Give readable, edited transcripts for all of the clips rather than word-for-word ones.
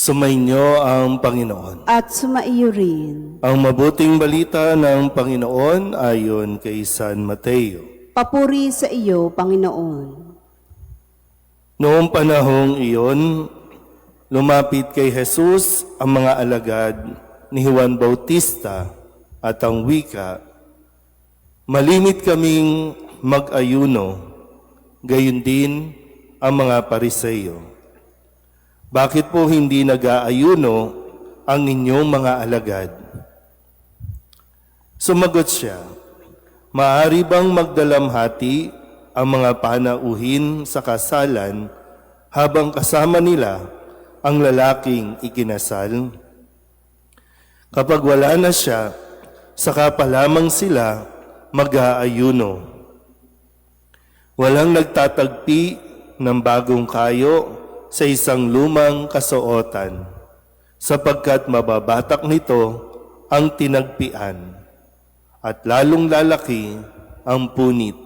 Sumainyo ang Panginoon. At sumaiyo rin. Ang mabuting balita ng Panginoon ayon kay San Mateo. Papuri sa iyo, Panginoon. Noong panahong iyon, lumapit kay Jesus ang mga alagad ni Juan Bautista at ang wika, "Malimit kaming mag-ayuno, gayon din ang mga Pariseyo. Bakit po hindi nag-aayuno ang inyong mga alagad?" Sumagot siya, "Maaari bang magdalamhati ang mga panauhin sa kasalan habang kasama nila ang lalaking ikinasal? Kapag wala na siya, saka pa lamang sila mag-aayuno. Walang nagtatagpi ng bagong kayo sa isang lumang kasuotan, sapagkat mababatak nito ang tinagpian at lalong lalaki ang punit.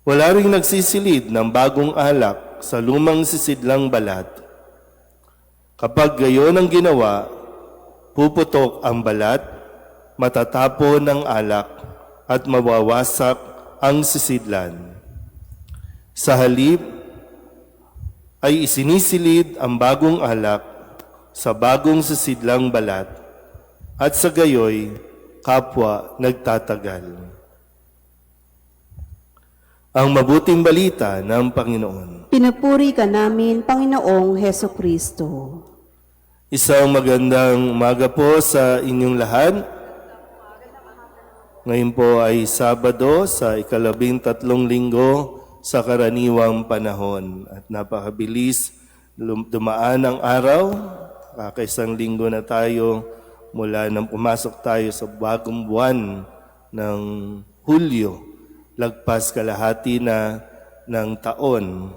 Wala ring nagsisilid ng bagong alak sa lumang sisidlang balat. Kapag gayon ang ginawa, puputok ang balat, matatapon ng alak at mawawasak ang sisidlan. Sa halip, ay isinisilid ang bagong alak sa bagong sisidlang balat, at sa gayoy, kapwa nagtatagal." Ang mabuting balita ng Panginoon. Pinupuri ka namin, Panginoong Heso Kristo. Isang magandang umaga po sa inyong lahat. Ngayon po ay Sabado sa 13 linggo sa karaniwang panahon. At napakabilis dumaan ang araw. Kakaisang linggo na tayo mula nang pumasok tayo sa bagong buwan ng Hulyo. Lagpas kalahati na ng taon.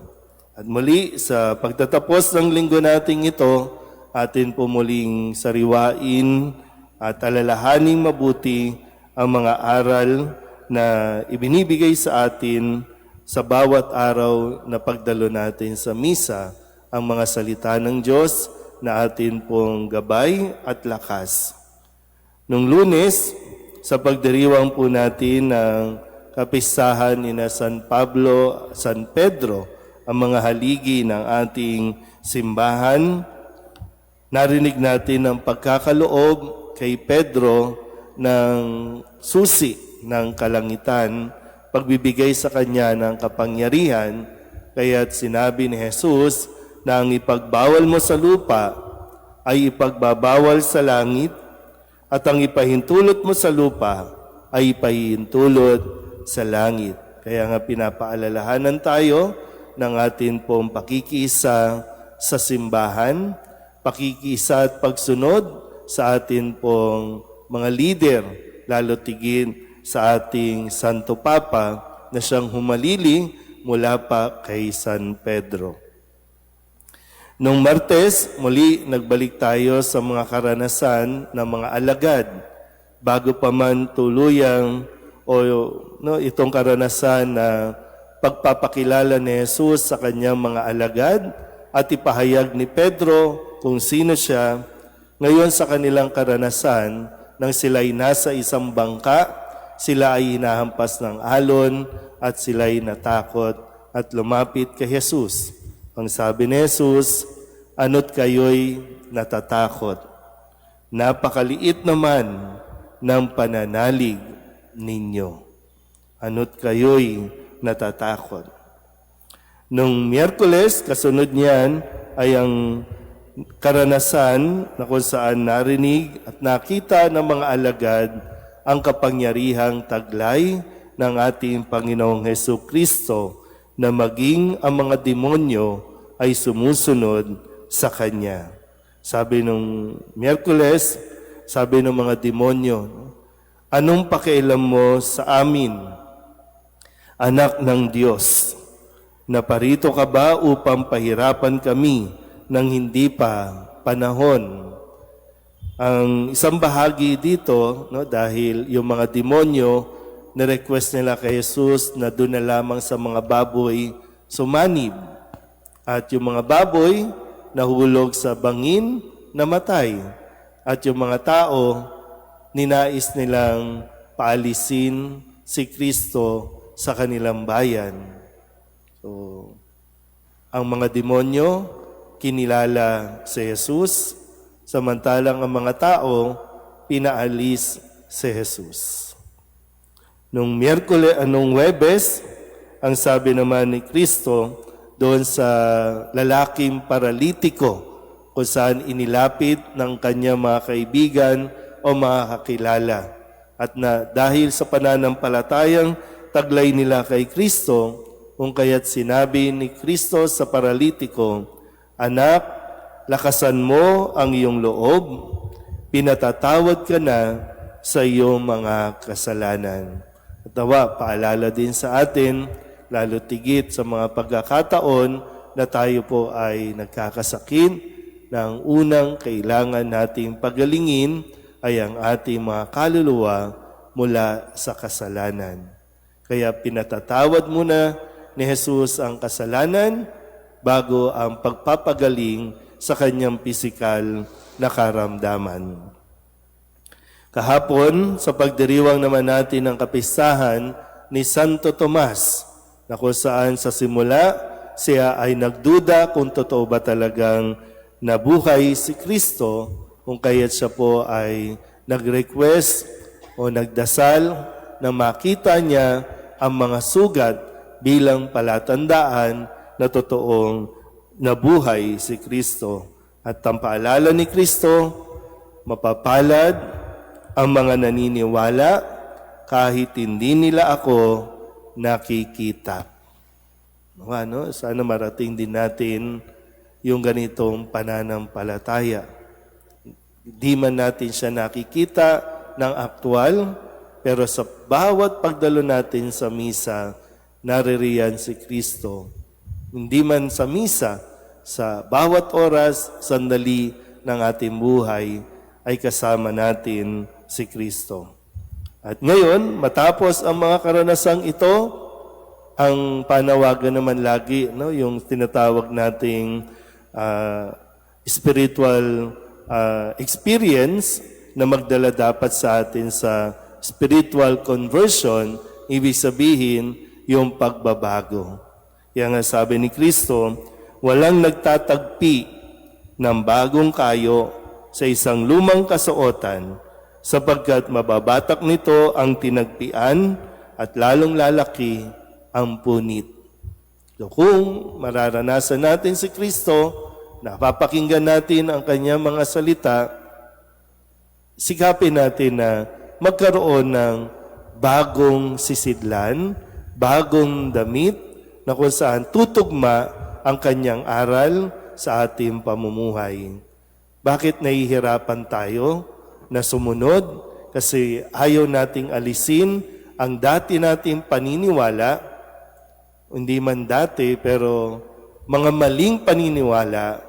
At muli sa pagtatapos ng linggo nating ito, atin po muling sariwain at alalahaning mabuti ang mga aral na ibinibigay sa atin sa bawat araw na pagdalo natin sa misa, ang mga salita ng Diyos na atin pong gabay at lakas. Nung Lunes, sa pagdiriwang po natin ng kapistahan ni na San Pablo, San Pedro, ang mga haligi ng ating simbahan, narinig natin ang pagkakaloob kay Pedro ng susi ng kalangitan, pagbibigay sa kanya ng kapangyarihan, kaya't sinabi ni Jesus na ang ipagbawal mo sa lupa ay ipagbabawal sa langit, at ang ipahintulot mo sa lupa ay ipahintulot sa langit. Kaya nga pinapaalalahanan tayo ng atin pong pakikisa sa simbahan, pakikisa at pagsunod sa atin pong mga lider, lalo tigin sa ating Santo Papa na siyang humalili mula pa kay San Pedro. Noong Martes, muli nagbalik tayo sa mga karanasan ng mga alagad bago pa man tuluyang itong karanasan na pagpapakilala ni Jesus sa kanyang mga alagad at ipahayag ni Pedro kung sino siya. Ngayon sa kanilang karanasan, nang sila'y nasa isang bangka, sila ay hinahampas ng alon at sila'y natakot at lumapit kay Jesus. Ang sabi ni Jesus, "Ano't kayo'y natatakot? Napakaliit naman ng pananalig ninyo. Ano't kayo'y natatakot?" Nung Miyerkules, kasunod niyan ay ang karanasan na kung saan narinig at nakita ng mga alagad ang kapangyarihang taglay ng ating Panginoong Heso Kristo na maging ang mga demonyo ay sumusunod sa Kanya. Sabi nung Miyerkules, sabi ng mga demonyo, "Anong pakialam mo sa amin, anak ng Diyos? Naparito ka ba upang pahirapan kami ng hindi pa panahon?" Ang isang bahagi dito, dahil yung mga demonyo, na-request nila kay Jesus na doon na lamang sa mga baboy sumanib. At yung mga baboy nahulog sa bangin, namatay. At yung mga tao, ninais nilang paalisin si Kristo sa kanilang bayan. So, ang mga demonyo, kinilala si Jesus, samantalang ang mga tao, pinaalis si Jesus. Nung Huwebes, ang sabi naman ni Kristo doon sa lalaking paralitiko kung saan inilapit ng kanyang mga kaibigan o mga kakilala. At na dahil sa pananampalatayang taglay nila kay Kristo, kung kaya't sinabi ni Kristo sa paralitiko, "Anak, lakasan mo ang iyong loob, pinatatawad ka na sa iyong mga kasalanan." At nawa, paalala din sa atin, lalo tigit sa mga pagkakataon na tayo po ay nagkakasakit, na ang unang kailangan nating pagalingin ay ang ating mga kaluluwa mula sa kasalanan. Kaya pinatatawad muna ni Jesus ang kasalanan bago ang pagpapagaling sa kanyang pisikal na karamdaman. Kahapon, sa pagdiriwang naman natin ng kapistahan ni Santo Tomas, na kung saan sa simula siya ay nagduda kung totoo ba talagang nabuhay si Kristo, kung kaya't siya po ay nag-request o nagdasal na makita niya ang mga sugat bilang palatandaan na totoong nabuhay si Kristo. At ang paalala ni Kristo, mapapalad ang mga naniniwala kahit hindi nila ako nakikita. Ano? Sana marating din natin yung ganitong pananampalataya. Di man natin siya nakikita ng aktual, pero sa bawat pagdalo natin sa misa, naririyan si Kristo. Hindi man sa misa, sa bawat oras, sandali ng ating buhay, ay kasama natin si Kristo. At ngayon, matapos ang mga karanasang ito, ang panawagan naman lagi, no, yung tinatawag nating spiritual experience na magdala dapat sa atin sa spiritual conversion, ibig sabihin yung pagbabago. Kaya nga sabi ni Kristo, walang nagtatagpi ng bagong kayo sa isang lumang kasuotan, sapagkat mababatak nito ang tinagpian at lalong lalaki ang punit. So kung mararanasan natin si Kristo, napapakinggan natin ang kanyang mga salita, sikapin natin na magkaroon ng bagong sisidlan, bagong damit, na kung saan tutugma ang kanyang aral sa ating pamumuhay. Bakit nahihirapan tayo na sumunod? Kasi ayaw nating alisin ang dati nating paniniwala, hindi man dati, pero mga maling paniniwala,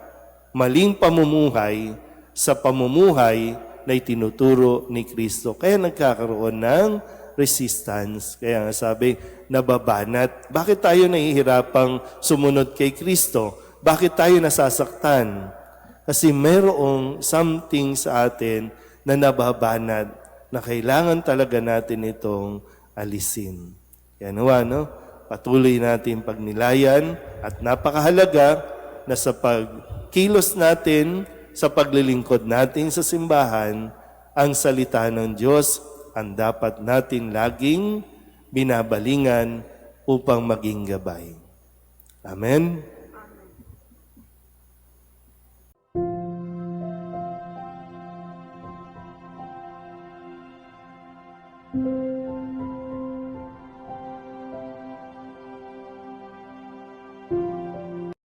maling pamumuhay sa pamumuhay na itinuturo ni Kristo. Kaya nagkakaroon ng resistance. Kaya nga sabi, nababanat. Bakit tayo nahihirapang sumunod kay Kristo? Bakit tayo nasasaktan? Kasi mayroong something sa atin na nababanat na kailangan talaga natin itong alisin. Kaya nawa, no? Patuloy natin pagnilayan at napakahalaga na sa pagkilos natin, sa paglilingkod natin sa simbahan, ang salita ng Diyos ang dapat natin laging binabalingan upang maging gabay. Amen? Amen.